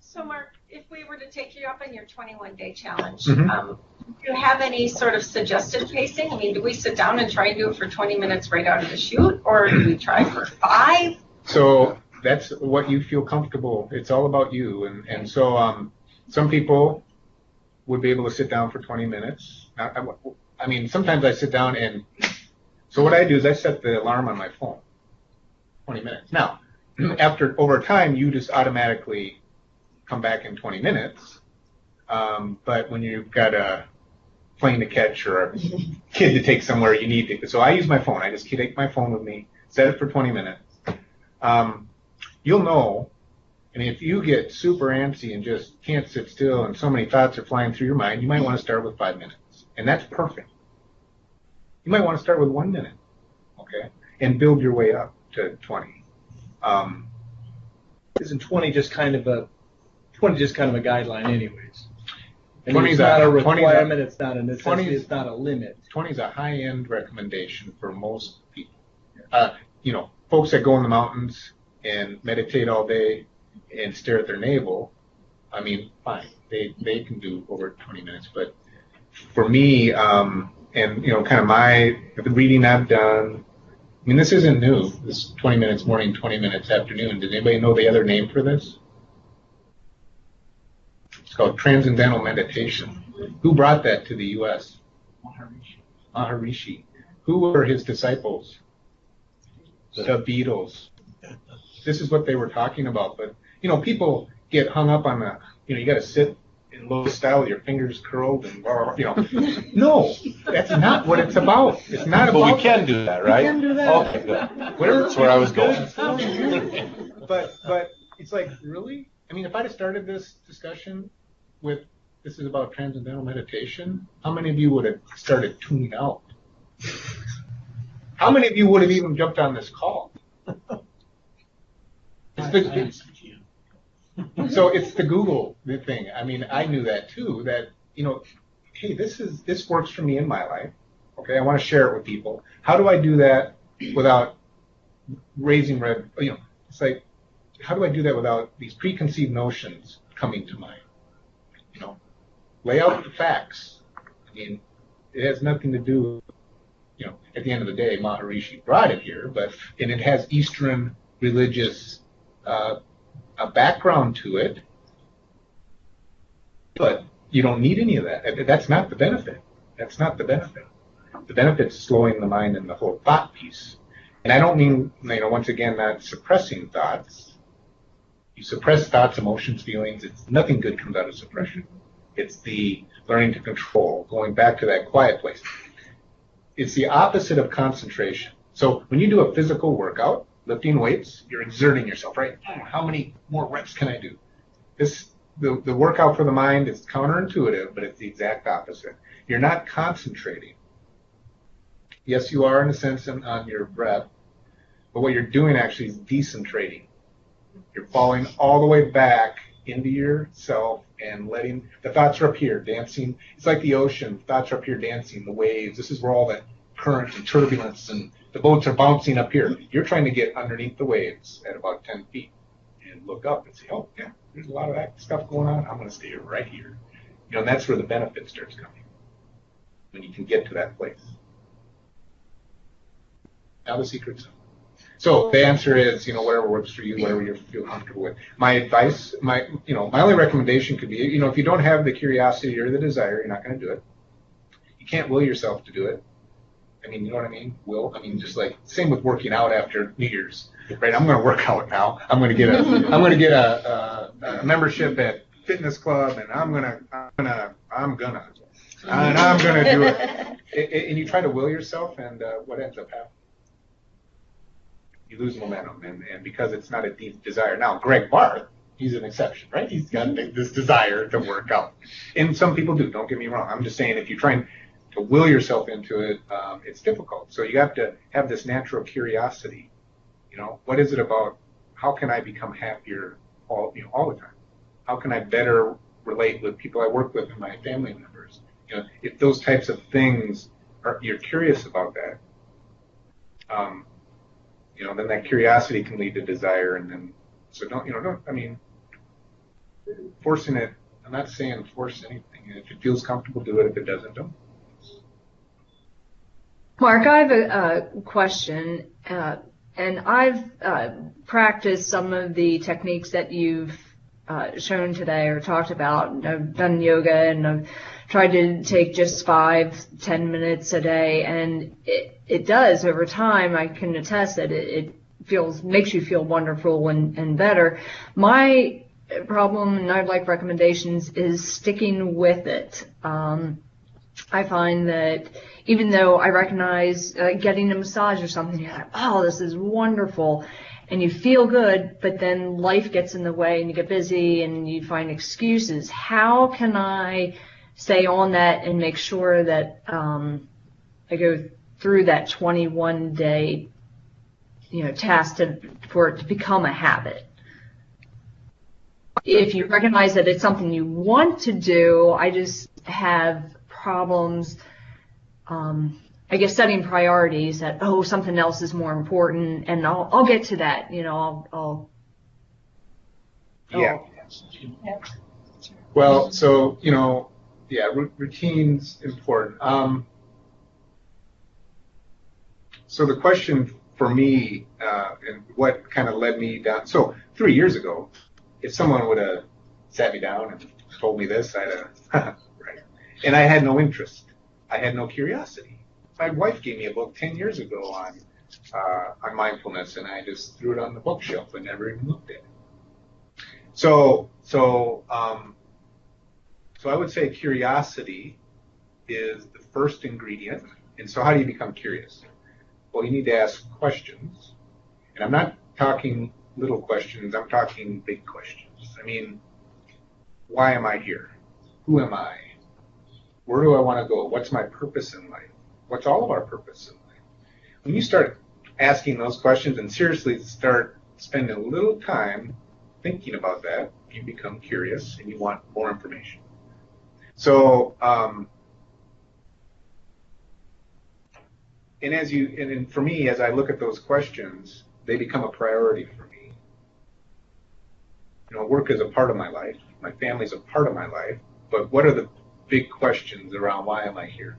So Mark, if we were to take you up on your 21-day challenge, Mm-hmm. Do you have any sort of suggested pacing? I mean, do we sit down and try and do it for 20 minutes right out of the chute, or do we try for 5? So that's what you feel comfortable. It's all about you. And so some people would be able to sit down for 20 minutes. I mean, sometimes I sit down and so what I do is I set the alarm on my phone, 20 minutes. Now, over time, you just automatically come back in 20 minutes. But when you've got a plane to catch or a kid to take somewhere, you need to. So I use my phone. I just take my phone with me, set it for 20 minutes. You'll know, I mean, if you get super antsy and just can't sit still and so many thoughts are flying through your mind, you might want to start with 5 minutes. And that's perfect. You might want to start with 1 minute, okay, and build your way up to 20. Isn't 20 just kind of a guideline, anyways? I mean, 20 it's not a requirement. It's not a necessity. It's not a limit. 20 is a high-end recommendation for most people. Folks that go in the mountains and meditate all day and stare at their navel, I mean, fine, they can do over 20 minutes. But for me, and kind of the reading I've done, I mean, this isn't new. This 20 minutes morning, 20 minutes afternoon. Does anybody know the other name for this? It's called Transcendental Meditation. Who brought that to the U.S.? Maharishi. Who were his disciples? The Beatles. This is what they were talking about. But, people get hung up on you got to sit in lotus style with your fingers curled and, No, that's not what it's about. It's not about. But we can do that, right? We can do that. Okay, good. Whatever. That's where I was going. But it's like, really? I mean, if I'd have started this discussion with, this is about transcendental meditation, how many of you would have started tuning out? How many of you would have even jumped on this call? So it's the Google thing. I mean, I knew that too, that, hey, this works for me in my life. Okay, I want to share it with people. How do I do that without raising red? It's like, how do I do that without these preconceived notions coming to mind? Lay out the facts. I mean, it has nothing to do, at the end of the day, Maharishi brought it here, and it has Eastern religious a background to it, but you don't need any of that. That's not the benefit. That's not the benefit. The benefit is slowing the mind and the whole thought piece. And I don't mean, once again, not suppressing thoughts. You suppress thoughts, emotions, feelings. Nothing good comes out of suppression. It's the learning to control, going back to that quiet place. It's the opposite of concentration. So when you do a physical workout, lifting weights, you're exerting yourself, right? How many more reps can I do? The workout for the mind is counterintuitive, but it's the exact opposite. You're not concentrating. Yes, you are in a sense on your breath, but what you're doing actually is decentrating. You're falling all the way back into yourself and letting the thoughts are up here dancing. It's like the ocean. Thoughts are up here dancing, the waves. This is where all that current and turbulence and the boats are bouncing up here. You're trying to get underneath the waves at about 10 feet and look up and say, oh, yeah, there's a lot of that stuff going on. I'm going to stay right here. And that's where the benefit starts coming, when you can get to that place. Now the secret's simple. So the answer is, whatever works for you, whatever you feel comfortable with. My advice, my only recommendation could be, if you don't have the curiosity or the desire, you're not going to do it. You can't will yourself to do it. I mean, you know what I mean? Just like same with working out after New Year's, right? I'm going to work out now. I'm going to get a membership at fitness club, and I'm gonna do it. And you try to will yourself, and what ends up happening? You lose momentum, and because it's not a deep desire. Now, Greg Barth, he's an exception, right? He's got this desire to work out, and some people do. Don't get me wrong. I'm just saying, if you're trying to will yourself into it, it's difficult. So you have to have this natural curiosity. What is it about? How can I become happier all the time? How can I better relate with people I work with and my family members? If those types of things you're curious about that, then that curiosity can lead to desire, and then forcing it. I'm not saying force anything. If it feels comfortable, do it. If it doesn't, don't. Mark, I have a question, and I've practiced some of the techniques that you've shown today or talked about. I've done yoga, and I've tried to take just 5-10 minutes a day, and it does over time. I can attest that it makes you feel wonderful and better. My problem, and I'd like recommendations, is sticking with it. I find that even though I recognize getting a massage or something, you're like, oh, this is wonderful, and you feel good, but then life gets in the way and you get busy and you find excuses. How can I stay on that and make sure that I go through that 21-day task for it to become a habit? If you recognize that it's something you want to do, I just have problems, I guess, setting priorities that, something else is more important, and I'll get to that, I'll Yeah. Well, so, routine's important. So the question for me, and what kind of led me down, so 3 years ago, if someone would have sat me down and told me this, I'd have, right. And I had no interest. I had no curiosity. My wife gave me a book 10 years ago on mindfulness, and I just threw it on the bookshelf and never even looked at it. So I would say curiosity is the first ingredient. And so how do you become curious? Well, you need to ask questions. And I'm not talking little questions. I'm talking big questions. I mean, why am I here? Who am I? Where do I want to go? What's my purpose in life? What's all of our purpose in life? When you start asking those questions and seriously start spending a little time thinking about that, you become curious and you want more information. So, and for me, as I look at those questions, they become a priority for me. Work is a part of my life. My family is a part of my life. But what are the big questions around why am I here?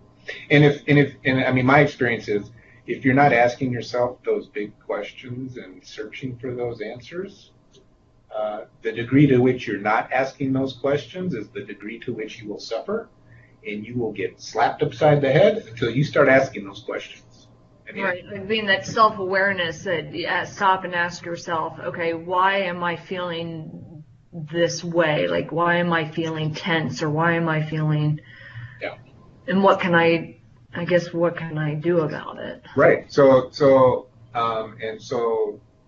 And I mean, my experience is if you're not asking yourself those big questions and searching for those answers, the degree to which you're not asking those questions is the degree to which you will suffer, and you will get slapped upside the head until you start asking those questions. Right, like being that self-awareness that you stop and ask yourself, okay, why am I feeling this way? Like, why am I feeling tense, or why am I feeling? Yeah. And what can I do about it? Right. So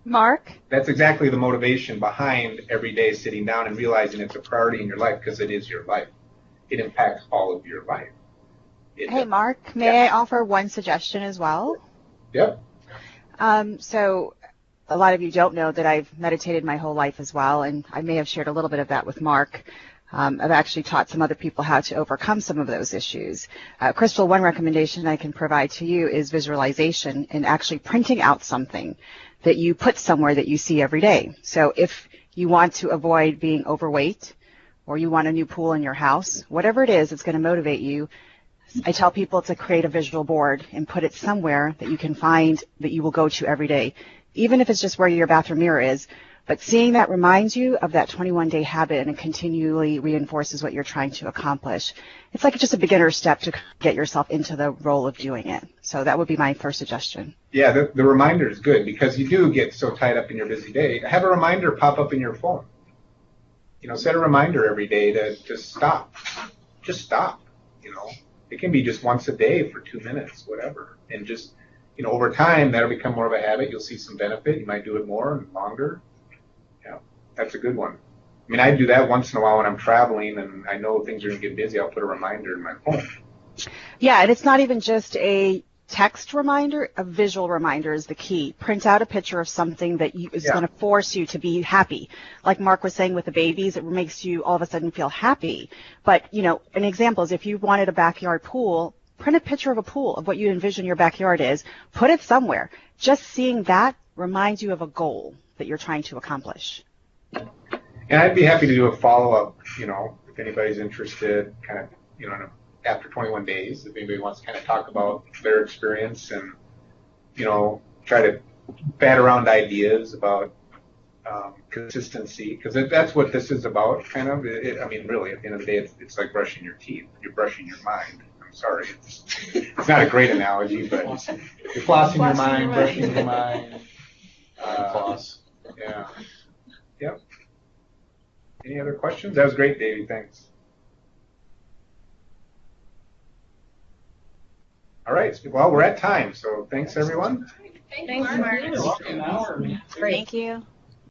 Mark? That's exactly the motivation behind every day sitting down and realizing it's a priority in your life, because it is your life. It impacts all of your life. Hey, Mark, may I offer one suggestion as well? Yep. So a lot of you don't know that I've meditated my whole life as well, and I may have shared a little bit of that with Mark. I've actually taught some other people how to overcome some of those issues. Crystal, one recommendation I can provide to you is visualization and actually printing out something that you put somewhere that you see every day. So if you want to avoid being overweight, or you want a new pool in your house, whatever it is, it's going to motivate you. I tell people to create a visual board and put it somewhere that you can find that you will go to every day, even if it's just where your bathroom mirror is. But seeing that reminds you of that 21-day habit, and it continually reinforces what you're trying to accomplish. It's like just a beginner step to get yourself into the role of doing it. So that would be my first suggestion. Yeah, the reminder is good, because you do get so tied up in your busy day. Have a reminder pop up in your phone. Set a reminder every day to stop. Just stop, It can be just once a day for 2 minutes, whatever. And just, over time, that'll become more of a habit. You'll see some benefit. You might do it more and longer. Yeah, that's a good one. I mean, I do that once in a while when I'm traveling and I know things are going to get busy. I'll put a reminder in my phone. Yeah, and it's not even just a text reminder. A visual reminder is the key. Print out a picture of something that is going to force you to be happy. Like Mark was saying with the babies, it makes you all of a sudden feel happy. But, an example is if you wanted a backyard pool, print a picture of a pool of what you envision your backyard is. Put it somewhere. Just seeing that reminds you of a goal that you're trying to accomplish. And I'd be happy to do a follow-up, if anybody's interested, kind of, after 21 days, if anybody wants to kind of talk about their experience and, try to bat around ideas about consistency, because that's what this is about, kind of. I mean, really, at the end of the day, it's like brushing your teeth. You're brushing your mind. I'm sorry. It's not a great analogy, but you're flossing your mind, brushing your mind. Floss. Yeah. Yep. Any other questions? That was great, Davey. Thanks. All right. Well, we're at time, so thanks, everyone. Thanks, Mark. Thank you.